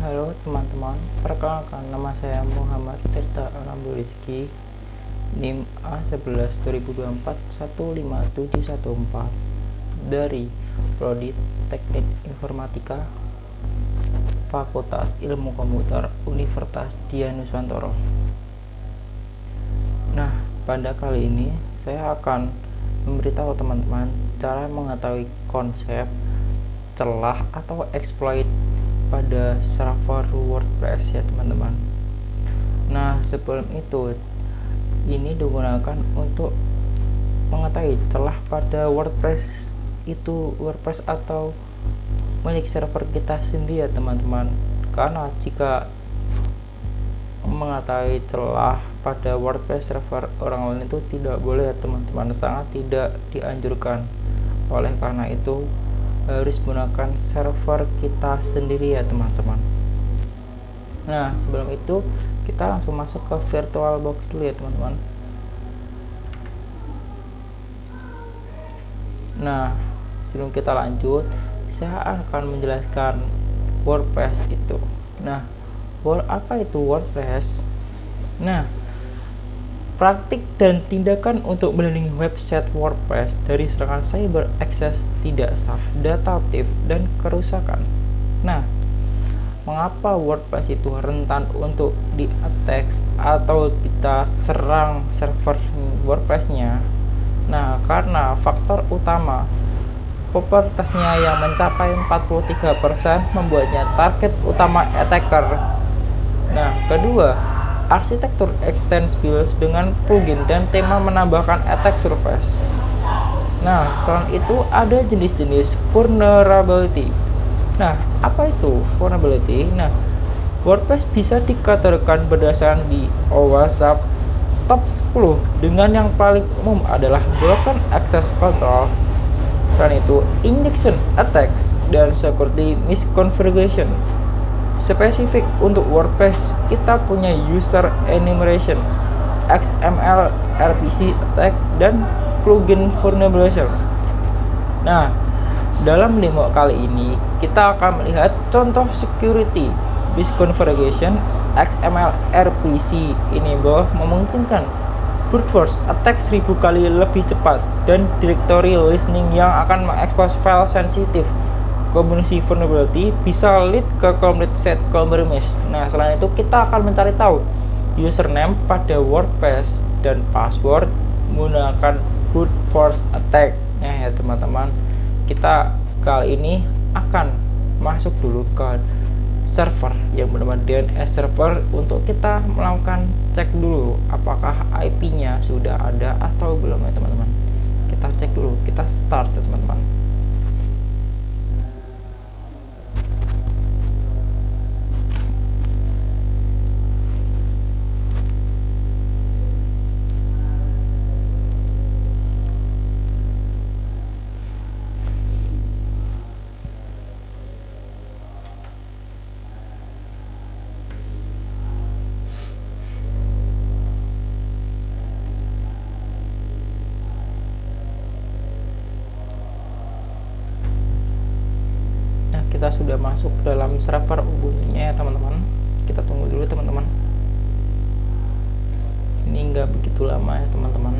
Halo teman-teman, perkenalkan nama saya Muhammad Tirta Rizky, NIM A11 2024 15714 dari Prodi Teknik Informatika Fakultas Ilmu Komputer Universitas Dianuswantoro. Nah, pada kali ini saya akan memberitahu teman-teman cara mengetahui konsep, celah atau exploit pada server WordPress ya teman-teman. Nah, sebelum itu ini digunakan untuk mengetahui celah pada WordPress atau milik server kita sendiri ya teman-teman. Karena jika mengetahui celah pada WordPress server orang lain itu tidak boleh ya teman-teman, sangat tidak dianjurkan. Oleh karena itu harus menggunakan server kita sendiri ya teman-teman. Nah, sebelum itu kita langsung masuk ke VirtualBox dulu ya teman-teman. Nah, sebelum kita lanjut, saya akan menjelaskan WordPress itu. Nah, apa itu WordPress? Nah, praktik dan tindakan untuk melindungi website WordPress dari serangan cyber access tidak sah, data aktif, dan kerusakan. Nah, mengapa WordPress itu rentan untuk di-attack atau kita serang server WordPress-nya? Nah, karena faktor utama popularitasnya yang mencapai 43% membuatnya target utama attacker. Nah, kedua, arsitektur extensible dengan plugin dan tema menambahkan attack surface. Nah, selain itu ada jenis-jenis vulnerability. Nah, apa itu vulnerability? Nah, WordPress bisa dikategorikan berdasarkan di WhatsApp top 10, dengan yang paling umum adalah broken access control. Selain itu, injection attacks dan security misconfiguration. Spesifik untuk WordPress, kita punya user enumeration, XML RPC attack, dan plugin vulnerability. Nah, dalam demo kali ini kita akan melihat contoh security misconfiguration. XML RPC ini memungkinkan brute force attack 1000 kali lebih cepat, dan directory listening yang akan mengekspos file sensitif. Kombinasi vulnerability bisa lead ke complete set compromise. Nah, selain itu kita akan mencari tahu username pada WordPress dan password menggunakan brute force attack. Nah ya teman-teman, kita kali ini akan masuk dulu ke server yang bernama DNS server untuk kita melakukan cek dulu apakah IP-nya sudah ada atau belum ya teman-teman. Kita cek dulu, kita start ya teman-teman. Kita sudah masuk dalam server Ubuntu-nya ya teman-teman. Kita tunggu dulu teman-teman, ini nggak begitu lama ya teman-teman.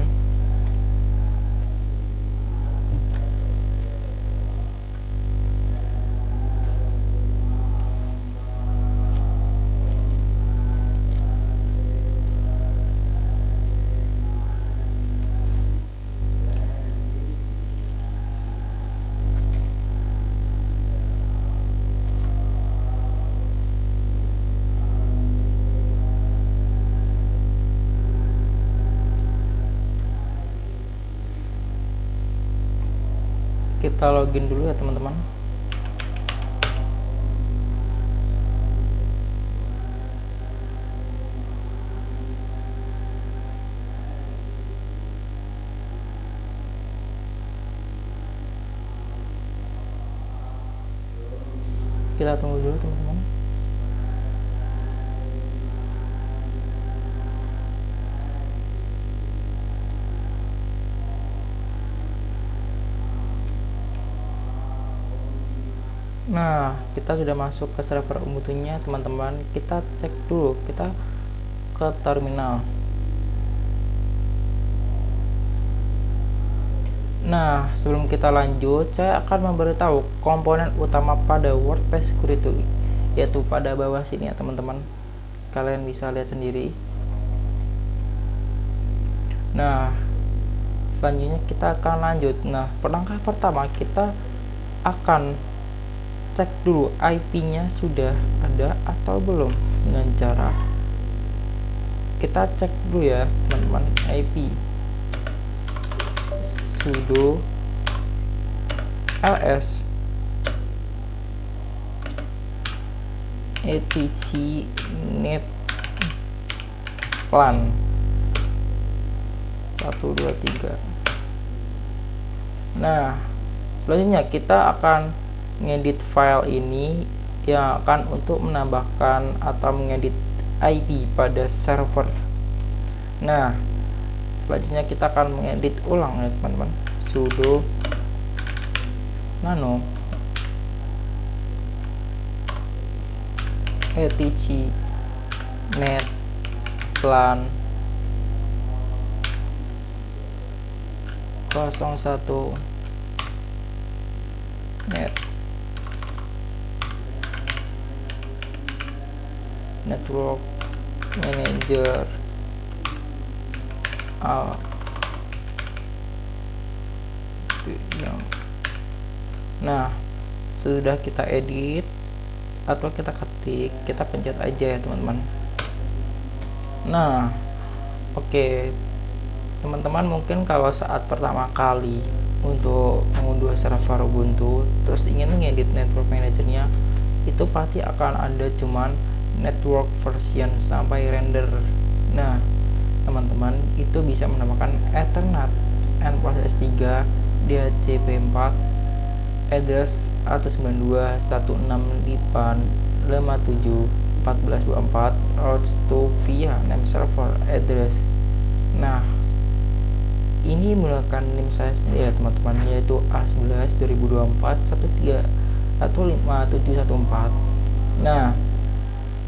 Kita login dulu ya teman-teman. Kita tunggu dulu teman-teman. Nah, kita sudah masuk ke server Ubuntu-nya teman-teman. Kita cek dulu, kita ke terminal. Nah, sebelum kita lanjut, saya akan memberitahu komponen utama pada WordPress Security, yaitu pada bawah sini ya teman-teman. Kalian bisa lihat sendiri. Nah, selanjutnya kita akan lanjut. Nah, langkah pertama kita akan cek dulu IP-nya sudah ada atau belum, dengan cara kita cek dulu ya teman-teman, IP sudo ls etc net plan 123. Nah, selanjutnya kita akan ngedit file ini yang akan untuk menambahkan atau mengedit IP pada server. Nah, selanjutnya kita akan mengedit ulang ya teman-teman, sudo nano etc net plan 01 net network manager Nah, sudah kita edit atau kita ketik, kita pencet aja ya teman-teman. Nah, oke. Teman-teman mungkin kalau saat pertama kali untuk mengunduh server Ubuntu terus ingin mengedit network manajernya, itu pasti akan ada cuman network version sampai render. Nah, teman-teman itu bisa menambahkan Ethernet endpoint S3 DHCP4 address 192.168.57.1424 routes to via name server address. Nah, ini menggunakan NIM saya sendiri ya teman-teman, yaitu A11 2024 13 atau 5714. Nah,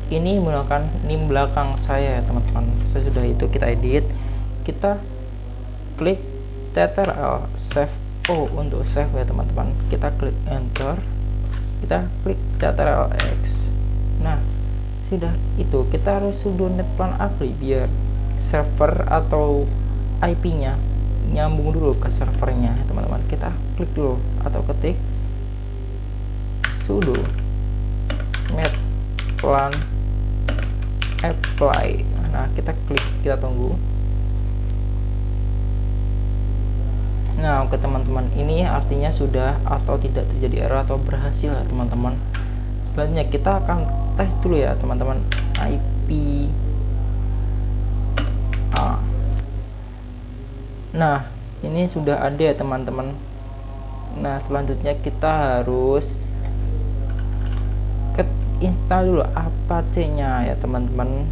ini menggunakan NIM belakang saya ya teman-teman. Sesudah itu kita edit, kita klik Ctrl save O untuk save ya teman-teman. Kita klik enter, kita klik Ctrl X. Nah, sudah itu kita harus sudo netplan apply biar server atau IP-nya nyambung dulu ke servernya teman-teman. Kita klik dulu atau ketik sudo netplan apply. Nah, kita klik, kita tunggu. Nah, oke teman-teman, ini artinya sudah atau tidak terjadi error atau berhasil ya teman-teman. Selanjutnya kita akan tes dulu ya teman-teman IP. Nah, ini sudah ada ya teman-teman. Nah, selanjutnya kita harus install dulu Apache-nya ya teman-teman,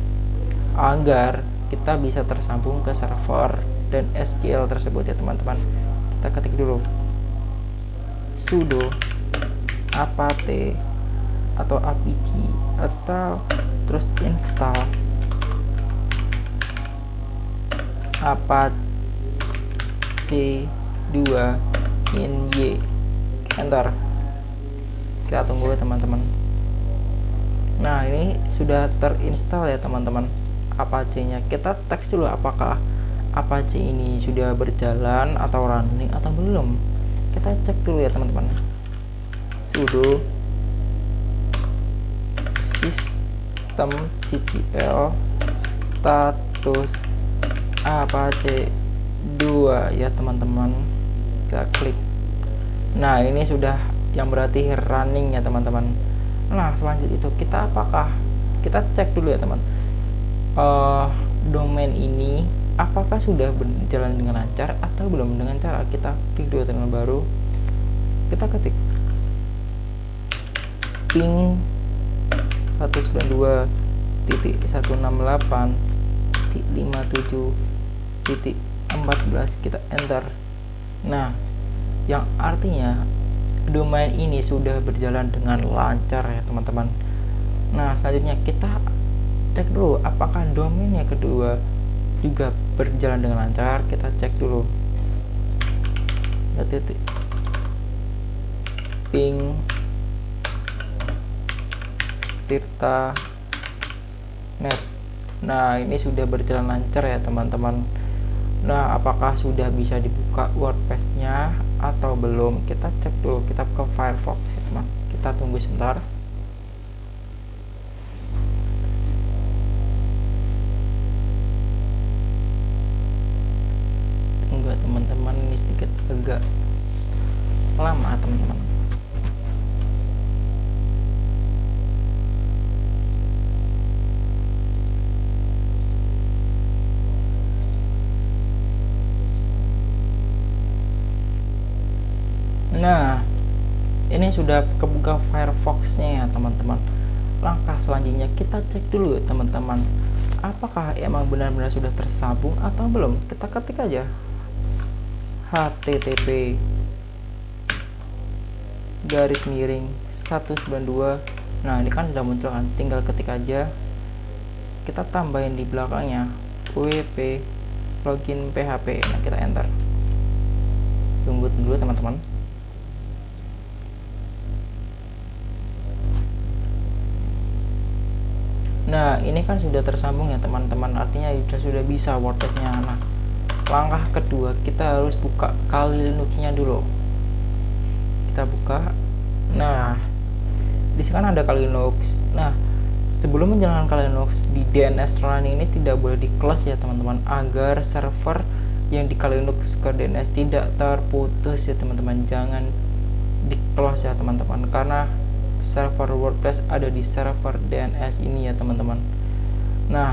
agar kita bisa tersambung ke server dan SQL tersebut ya teman-teman. Kita ketik dulu sudo apt atau apt atau terus install apache 2 -y, enter. Kita tunggu ya teman-teman. Nah, ini sudah terinstall ya teman-teman Apache-nya. Kita teks dulu apakah Apache ini sudah berjalan atau running atau belum. Kita cek dulu ya teman-teman. Sudo systemctl status Apache 2 ya teman-teman. Kita klik. Nah, ini sudah yang berarti running ya teman-teman. Nah, selanjutnya itu kita cek dulu ya teman, domain ini apakah sudah berjalan dengan lancar atau belum. Dengan cara kita klik dulu terminal baru, kita ketik ping 192.168.57.14, kita enter. Nah, yang artinya domain ini sudah berjalan dengan lancar ya teman-teman. Nah selanjutnya kita cek dulu apakah domain yang kedua juga berjalan dengan lancar. Kita cek dulu titik ping tirta net. Nah ini sudah berjalan lancar ya teman-teman. Nah apakah sudah bisa dibuka WordPress-nya atau belum, kita cek dulu. Kita ke Firefox ya teman, kita tunggu sebentar. Tunggu teman-teman, ini sedikit agak lama teman-teman. Nah ini sudah kebuka Firefox-nya ya teman-teman. Langkah selanjutnya kita cek dulu ya teman-teman, apakah emang benar-benar sudah tersambung atau belum. Kita ketik aja http /192. Nah ini kan sudah muncul kan, tinggal ketik aja, kita tambahin di belakangnya wp login php. Nah kita enter, tunggu dulu teman-teman. Nah ini kan sudah tersambung ya teman-teman, artinya sudah bisa WordPress-nya. Nah langkah kedua kita harus buka Kali Linux-nya dulu. Kita buka. Nah di sini kan ada Kali Linux. Nah sebelum menjalankan Kali Linux di DNS running ini tidak boleh di close ya teman-teman, agar server yang di Kali Linux ke DNS tidak terputus ya teman-teman. Jangan di close ya teman-teman, karena server WordPress ada di server DNS ini ya teman-teman. Nah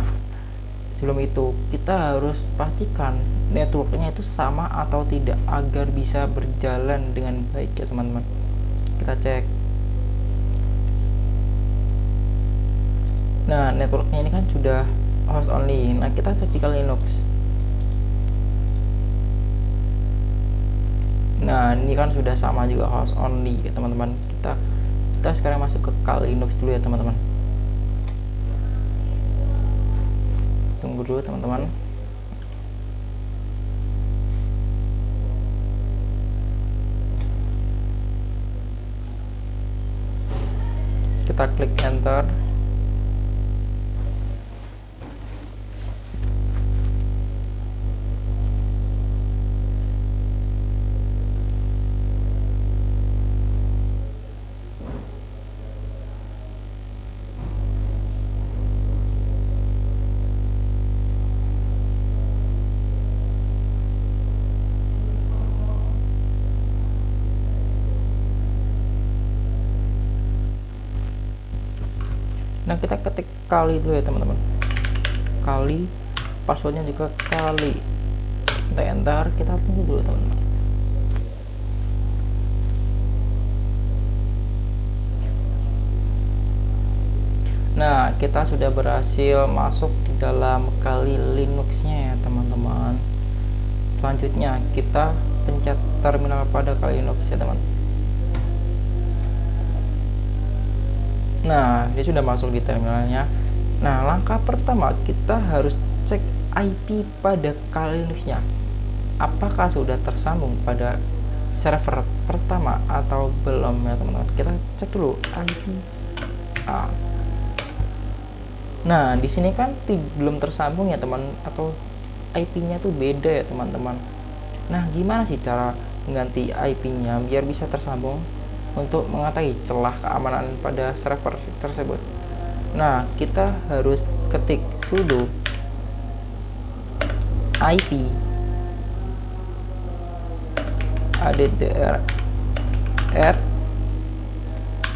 sebelum itu kita harus pastikan networknya itu sama atau tidak agar bisa berjalan dengan baik ya teman-teman. Kita cek. Nah networknya ini kan sudah host only. Nah kita cek di Kali Linux. Nah ini kan sudah sama juga host only ya teman-teman. Kita sekarang masuk ke Kali Linux dulu ya teman-teman. Tunggu dulu teman-teman. Kita klik enter. Nah kita ketik Kali dulu ya teman-teman. Kali, passwordnya juga Kali. Kita enter, kita tunggu dulu teman-teman. Nah kita sudah berhasil masuk di dalam Kali Linux-nya ya teman-teman. Selanjutnya kita pencet terminal pada Kali Linux ya teman. Nah dia sudah masuk di terminalnya. Nah langkah pertama kita harus cek IP pada Kali Linux-nya, apakah sudah tersambung pada server pertama atau belum ya teman-teman. Kita cek dulu IP. Nah di sini kan belum tersambung ya teman, atau IP-nya tuh beda ya teman-teman. Nah gimana sih cara mengganti IP-nya biar bisa tersambung untuk mengatasi celah keamanan pada server tersebut? Nah kita harus ketik sudo IP addr at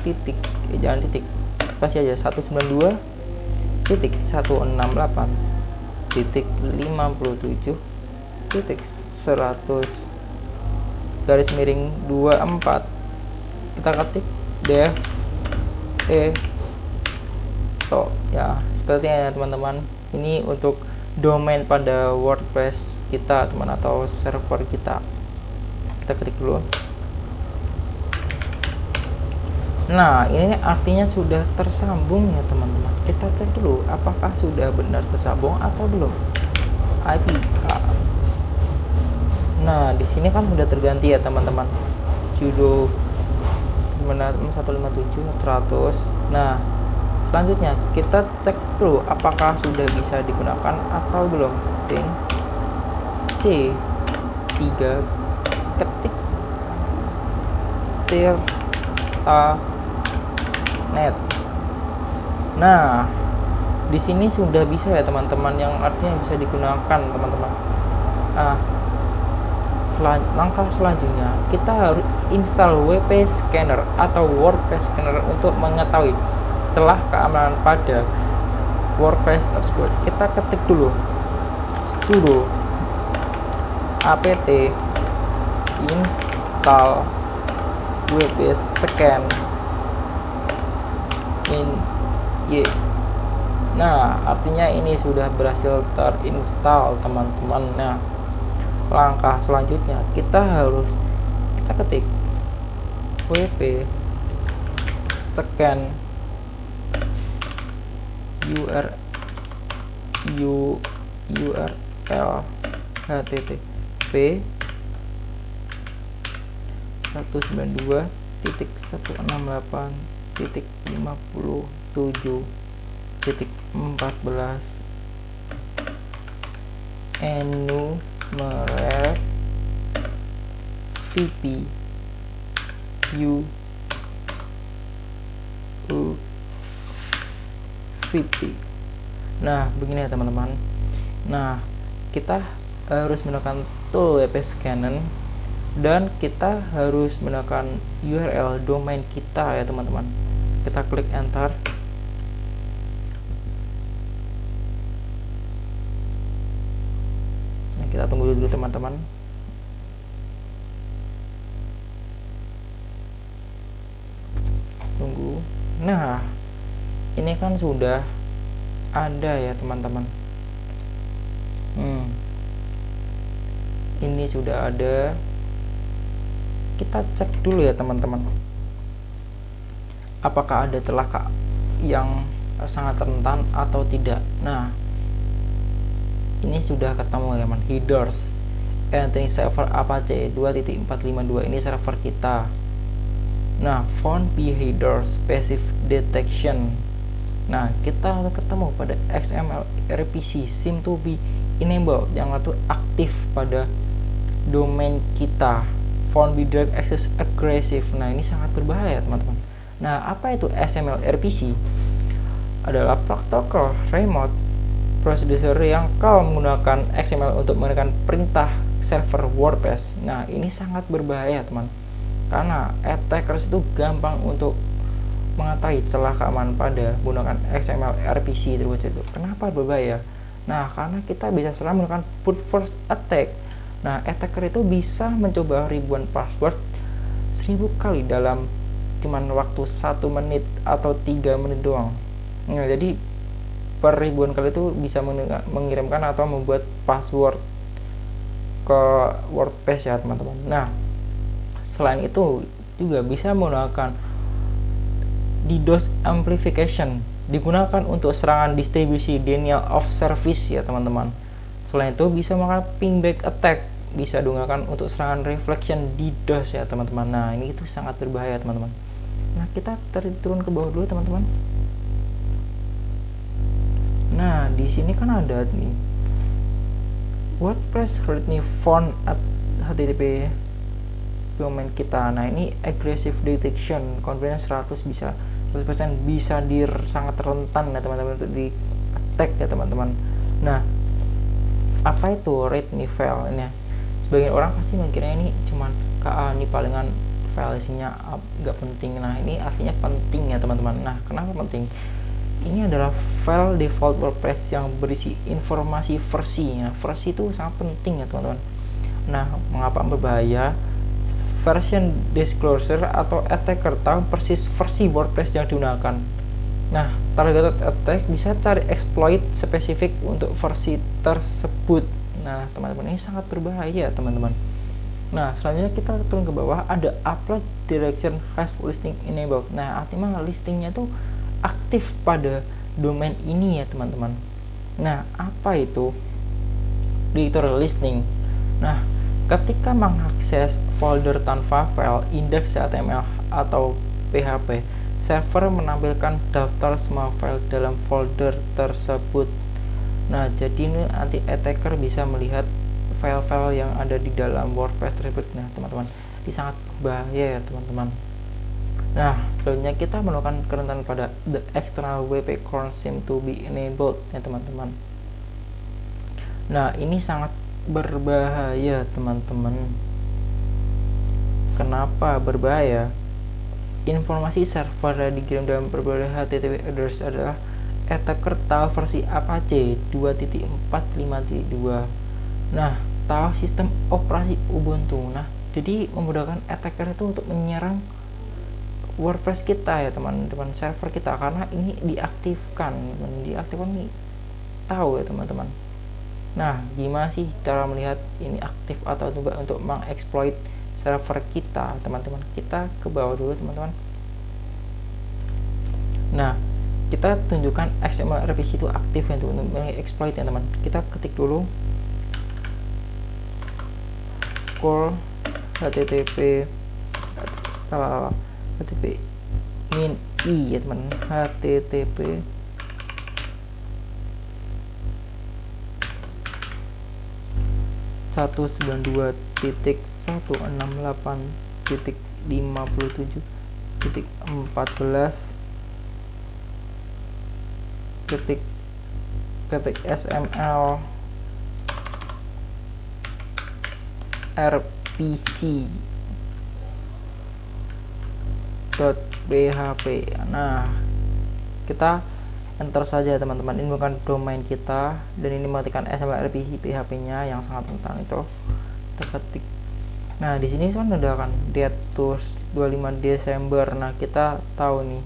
titik jangan titik, spasi aja, 192.168.100/24. kita ketik dev to ya, seperti ini ya teman-teman. Ini untuk domain pada WordPress kita teman, atau server kita. Kita ketik dulu. Nah, ini artinya sudah tersambung ya teman-teman. Kita cek dulu apakah sudah benar tersambung atau belum. IP. Nah, di sini kan sudah terganti ya teman-teman. Sudo 157 100. Nah, selanjutnya kita cek dulu apakah sudah bisa digunakan atau belum. Ping C3 ketik tirta net. Nah, di sini sudah bisa ya teman-teman, yang artinya bisa digunakan teman-teman. Nah, langkah selanjutnya kita harus install WP Scanner atau WordPress Scanner untuk mengetahui celah keamanan pada WordPress tersebut. Kita ketik dulu sudo apt install WP Scan y. Nah, artinya ini sudah berhasil terinstall teman-teman. Nah, langkah selanjutnya kita ketik WP Scan URL http 192.168.57.14 enumerate CPU U50. Nah, begini ya teman-teman. Nah, kita harus menekan tool WP Scanner dan kita harus menekan URL domain kita ya teman-teman. Kita klik enter. Nah, kita tunggu dulu teman-teman. Tunggu. Nah, ini kan sudah ada ya teman-teman. Ini sudah ada. Kita cek dulu ya teman-teman, apakah ada celah yang sangat rentan atau tidak. Nah, ini sudah ketemu ya teman, headers entering server Apache 2.452. ini server kita. Nah, found by header specific detection. Nah, kita ketemu pada XML RPC seem to be enabled, yang itu aktif pada domain kita. Found by direct access aggressive. Nah, ini sangat berbahaya teman-teman. Nah, apa itu XML RPC? Adalah protokol remote procedure yang kalau menggunakan XML untuk menekan perintah server WordPress. Nah, ini sangat berbahaya teman, karena attackers itu gampang untuk mengetahui celah keamanan pada menggunakan XML RPC terus itu. Kenapa berbahaya? Nah, karena kita bisa selalu menggunakan brute force attack. Nah, attacker itu bisa mencoba ribuan password 1000 kali dalam cuman waktu 1 menit atau 3 menit doang. Nah, jadi per ribuan kali itu bisa mengirimkan atau membuat password ke WordPress ya teman-teman. Nah, selain itu juga bisa menggunakan DDoS amplification, digunakan untuk serangan distribusi denial of service ya teman-teman. Selain itu bisa menggunakan pingback attack, bisa digunakan untuk serangan reflection DDoS ya teman-teman. Nah, ini itu sangat berbahaya teman-teman. Nah, kita turun ke bawah dulu teman-teman. Nah, di sini kan ada nih WordPress readme found at http domain kita. Nah, ini aggressive detection, confidence 100% bisa sangat rentan ya teman-teman untuk di attack ya teman-teman. Nah, apa itu readme file ini? Sebagian orang pasti mikirnya ini cuman ini palingan file isinya nggak penting. Nah, ini artinya penting ya teman-teman. Nah, kenapa penting? Ini adalah file default WordPress yang berisi informasi versinya. Versi itu sangat penting ya teman-teman. Nah, mengapa berbahaya? Version disclosure atau attacker tahu persis versi WordPress yang digunakan. Nah, targeted attack bisa cari exploit spesifik untuk versi tersebut. Nah, teman-teman, ini sangat berbahaya teman-teman. Nah, selanjutnya kita turun ke bawah, ada upload direction has listing enabled. Nah, artinya listingnya itu aktif pada domain ini ya teman-teman. Nah, apa itu directory listing? Nah, ketika mengakses folder tanpa file index.html atau PHP, server menampilkan daftar semua file dalam folder tersebut. Nah, jadi ini nanti attacker bisa melihat file-file yang ada di dalam WordPress tersebut. Nah, teman-teman, ini sangat bahaya ya teman-teman. Nah, selanjutnya kita menemukan kerentanan pada the external WP cron seem to be enabled ya teman-teman. Nah, ini sangat berbahaya teman-teman. Kenapa berbahaya? Informasi server yang dikirim dalam berbagai HTTP address adalah attacker tahu versi Apache 2.4.5.2. Nah, tahu sistem operasi Ubuntu. Nah, jadi memudahkan attacker itu untuk menyerang WordPress kita ya teman-teman, server kita, karena ini diaktifkan nih, tahu ya teman-teman. Nah, gimana sih cara melihat ini aktif atau tidak untuk mengeksploit server kita teman-teman? Kita ke bawah dulu teman-teman. Nah, kita tunjukkan XML revisi itu aktif ya untuk mengeksploit ya teman. Kita ketik dulu core http min i ya teman, http satu 192.167.57.sml rpc .php. Nah, kita enter saja teman-teman, ini bukan domain kita dan ini matikan XML rpc php nya yang sangat rentan itu. Kita ketik. Nah, di sini kan ada kan date to 25 Desember. Nah, kita tahu nih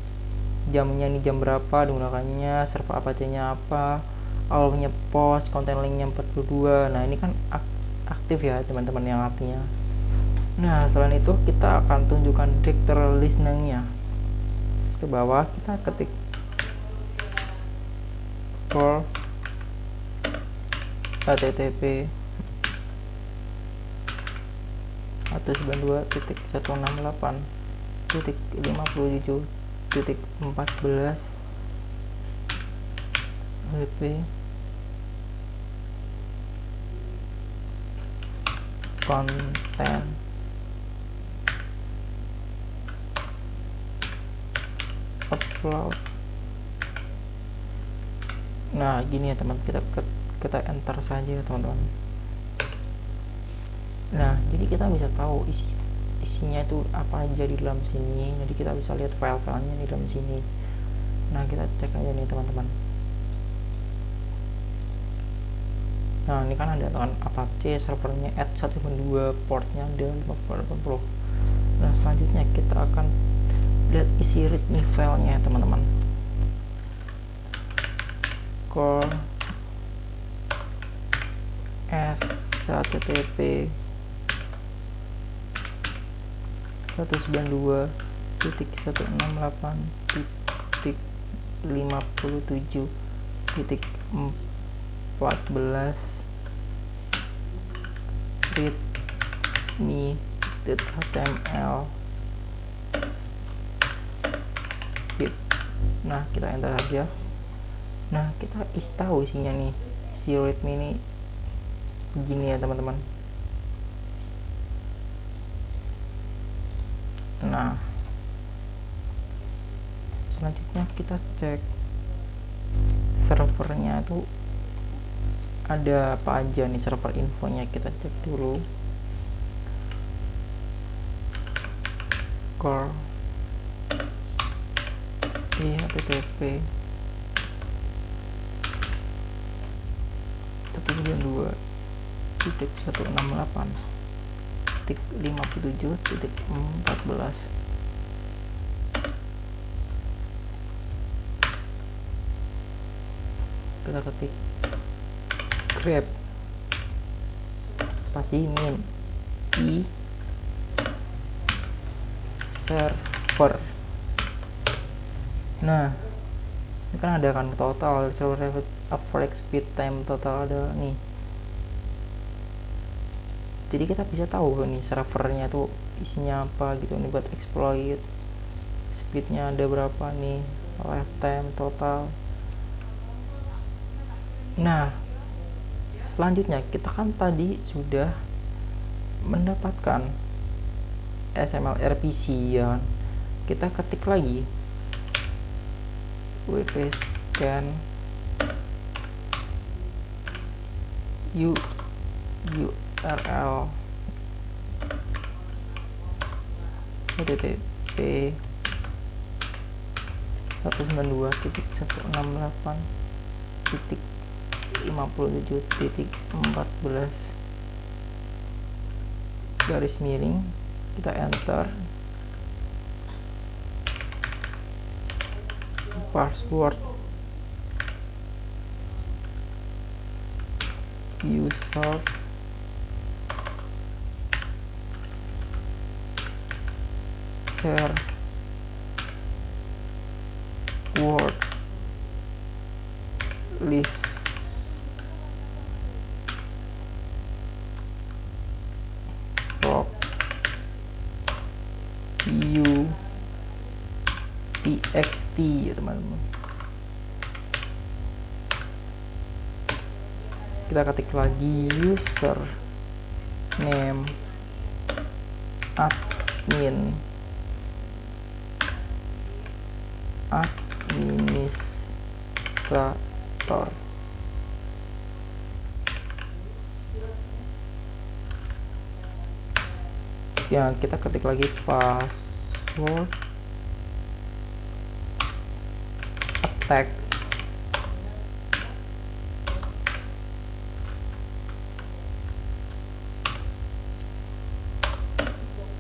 jamnya, ini jam berapa digunakannya, server Apache-nya apa, awalnya post, konten linknya 42. Nah, ini kan aktif ya teman-teman, yang artinya. Nah, selain itu kita akan tunjukkan directory listening-nya. Ke bawah kita ketik core http 192.168.57.14 wp konten upload. Nah, gini ya teman, kita enter saja teman-teman. Nah, jadi kita bisa tahu isinya itu apa aja di dalam sini. Jadi kita bisa lihat file-filenya di dalam sini. Nah, kita cek aja nih teman-teman. Nah, ini kan ada kan Apache, servernya @192, portnya ada 5080. Nah, selanjutnya kita akan lihat isi readme filenya teman-teman. Core s http 192.168.57.14 readme.html. Nah, kita enter aja. Nah, kita tahu isinya nih, si readme ini begini ya teman-teman. Nah, selanjutnya kita cek servernya itu ada apa aja nih, server infonya kita cek dulu. Core http 192.168.57.14. Kita ketik grep spasi min i server. Nah, ini kan ada kan total server average speed time total ada nih. Jadi kita bisa tahu nih servernya tuh isinya apa gitu nih buat exploit. Speednya ada berapa nih, lifetime total. Nah, selanjutnya kita kan tadi sudah mendapatkan XML RPC ya. Kita ketik lagi wp scan URL http 192.168.57.14 garis miring, kita enter password user share word list rock txt ya teman-teman. Kita ketik lagi user name administrator. Ya, kita ketik lagi password attack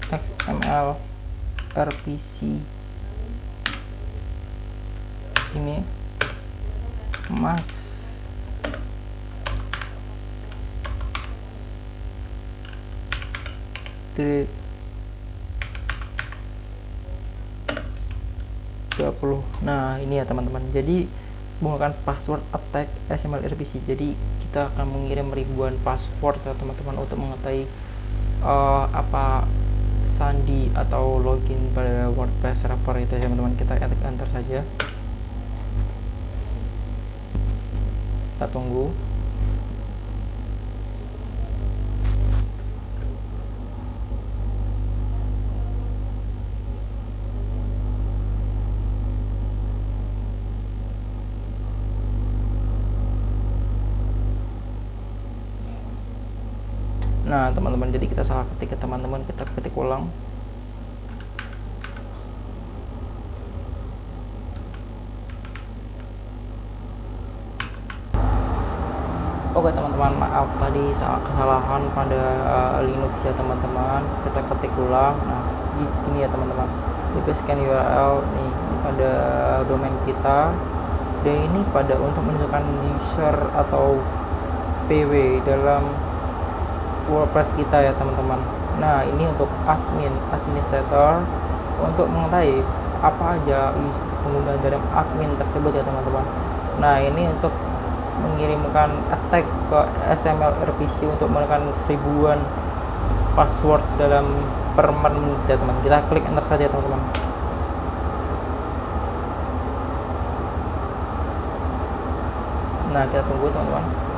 XML RPC ini max di 20. Nah, ini ya teman-teman. Jadi menggunakan password attack XML RPC. Jadi kita akan mengirim ribuan password ya teman-teman untuk mengetahui apa sandi atau login pada WordPress server itu ya teman-teman. Kita enter saja. Kita tunggu. Nah teman-teman, jadi kita salah ketik ya teman-teman, kita ketik ulang. Oke teman-teman, maaf tadi kesalahan pada Linux ya teman-teman. Kita ketik ulang. Nah gini ya teman-teman, wp scan URL nih pada domain kita, dan ini pada untuk menunjukkan user atau PW dalam WordPress kita ya teman-teman. Nah ini untuk administrator untuk mengetahui apa aja pengguna dalam admin tersebut ya teman-teman. Nah ini untuk mengirimkan attack ke XML RPC untuk menekan seribuan password dalam per menit ya teman. Kita klik enter saja teman-teman. Nah kita tunggu teman-teman.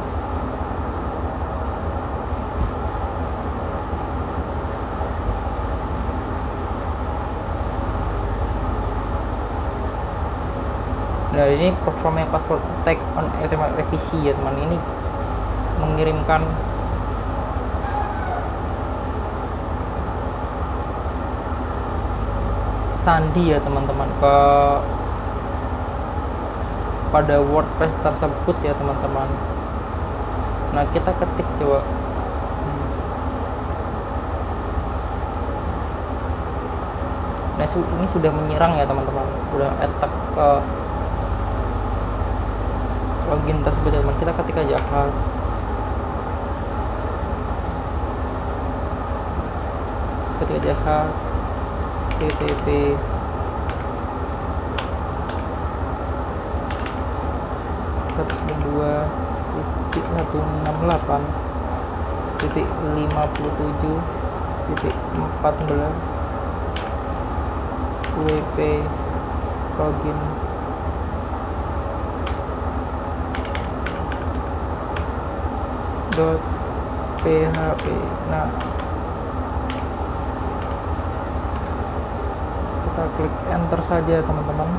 Nah ini performance password attack on XML RPC ya teman. Ini mengirimkan sandi ya teman-teman ke pada WordPress tersebut ya teman-teman. Nah kita ketik coba. Nah ini sudah menyerang ya teman-teman, udah attack ke login tersebut teman. Kita ketik aja ketik aja http .192.168.57.14 wp login .php. Nah, kita klik enter saja teman-teman.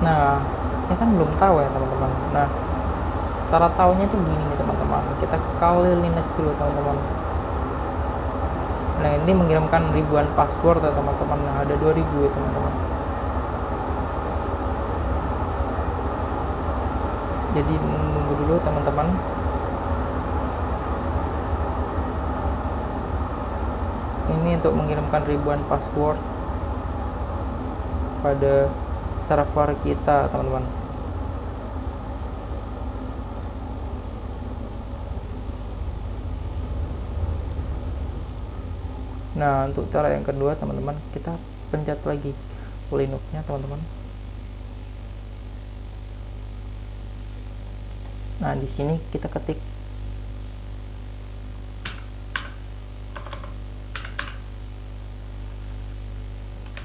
Nah, ini kan belum tahu ya teman-teman. Nah, cara tahunya itu gini nih teman-teman, kita ke Kali Linux dulu teman-teman. Nah, ini mengirimkan ribuan password ya teman-teman. Nah, ada 2000 ya teman-teman. Jadi menunggu dulu teman-teman. Ini untuk mengirimkan ribuan password pada server kita teman-teman. Nah, untuk cara yang kedua teman-teman, kita pencet lagi Linuxnya teman-teman. Nah, di sini kita ketik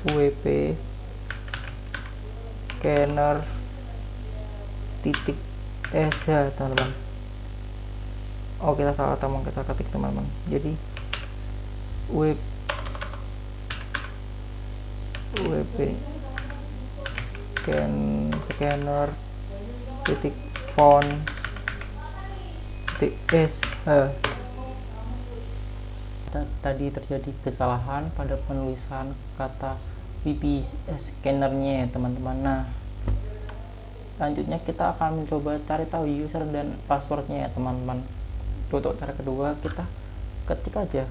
wp scanner .sh teman-teman. Oh, kita salah teman, kita ketik teman-teman. Jadi wp scanner .font .sh. Tadi terjadi kesalahan pada penulisan kata WP scannernya teman-teman. Nah, selanjutnya kita akan mencoba cari tahu user dan passwordnya ya teman-teman. Untuk cara kedua, kita ketik aja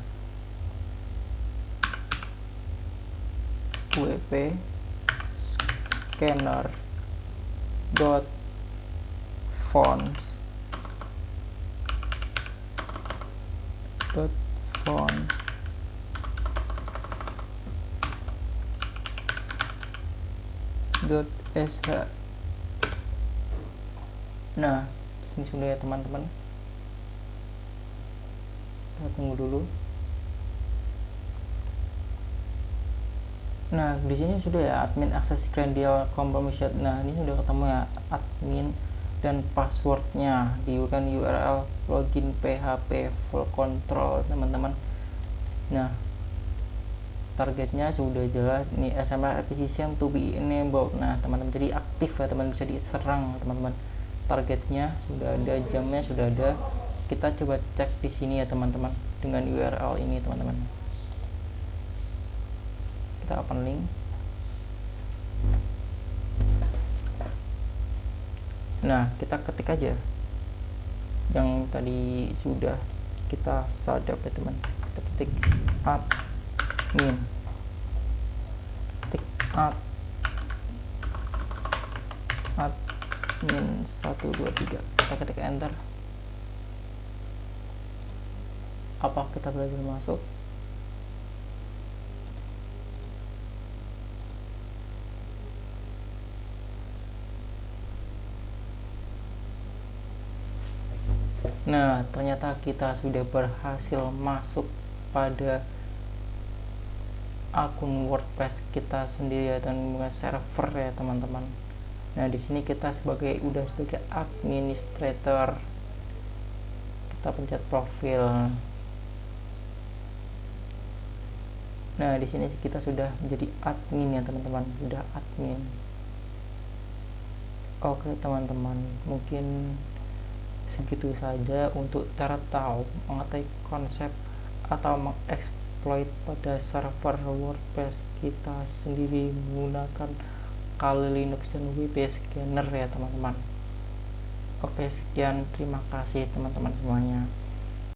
wp scanner .fonts .sh. Nah, ini sudah ya teman-teman. Kita tunggu dulu. Nah, di sini sudah ya admin access credential confirmation. Nah, ini sudah ketemu ya admin dan passwordnya di URL login php full control teman-teman. Nah, targetnya sudah jelas, ini XML requisition to be enabled. Nah teman-teman, jadi aktif ya teman-teman, bisa diserang teman-teman. Targetnya sudah ada, jamnya sudah ada. Kita coba cek di sini ya teman-teman dengan URL ini teman-teman. Kita open link. Nah, kita ketik aja yang tadi sudah kita sadap ya teman. Kita ketik admin, ketik admin 123, kita ketik enter. Apa kita berhasil masuk? Nah, ternyata kita sudah berhasil masuk pada akun WordPress kita sendiri ya, dan server ya teman-teman. Nah, di sini kita sebagai administrator. Kita pencet profil. Nah, di sini kita sudah menjadi admin ya teman-teman, sudah admin. Oke teman-teman, mungkin segitu saja untuk cara tahu mengetahui konsep atau mengeksploit pada server WordPress kita sendiri menggunakan Kali Linux dan WP Scanner ya teman-teman. Oke, sekian, terima kasih teman-teman semuanya.